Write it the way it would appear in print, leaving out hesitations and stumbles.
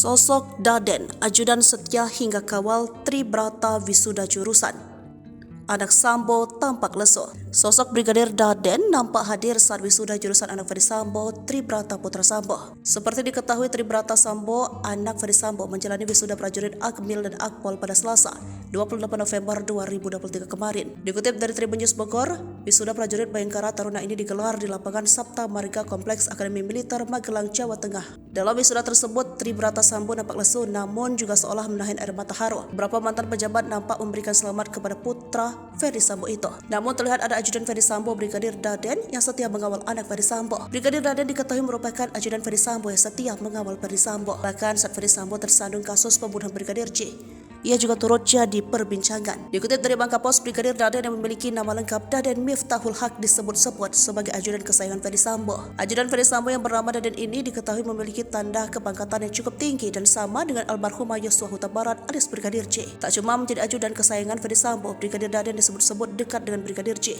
Sosok Daden, ajudan setia hingga kawal Tribrata wisuda jurusan. Anak Sambo tampak lesu. Sosok Brigadir Daden nampak hadir saat wisuda jurusan anak Ferdi Sambo, Tribrata Putra Sambo. Seperti diketahui, Tribrata Sambo, anak Ferdi Sambo, menjalani wisuda prajurit Akmil dan Akpol pada Selasa, 28 November 2023 kemarin. Dikutip dari Tribun News Bogor, wisuda prajurit Bayangkara Taruna ini digelar di lapangan Sabta Marga Kompleks Akademi Militer Magelang, Jawa Tengah. Dalam wisuda tersebut, Tribrata Sambo nampak lesu namun juga seolah menahan air mata haru. Beberapa mantan pejabat nampak memberikan selamat kepada putra Ferdi Sambo itu. Namun terlihat ada ajudan Ferdi Sambo, Brigadir Daden, yang setia mengawal anak Ferdi Sambo. Brigadir Daden diketahui merupakan ajudan Ferdi Sambo yang setia mengawal Ferdi Sambo. Bahkan saat Ferdi Sambo tersandung kasus pembunuhan Brigadir J, ia juga turut jadi perbincangan. Dikutip dari Bangka Pos, Brigadir Daden yang memiliki nama lengkap Daden Miftahul Haq disebut-sebut sebagai ajudan kesayangan Ferdi Sambo. Ajudan Ferdi Sambo yang bernama Daden ini diketahui memiliki tanda kepangkatan yang cukup tinggi dan sama dengan almarhum Yosua Huta Barat alias Brigadir J. Tak cuma menjadi ajudan kesayangan Ferdi Sambo, Brigadir Daden disebut-sebut dekat dengan Brigadir J.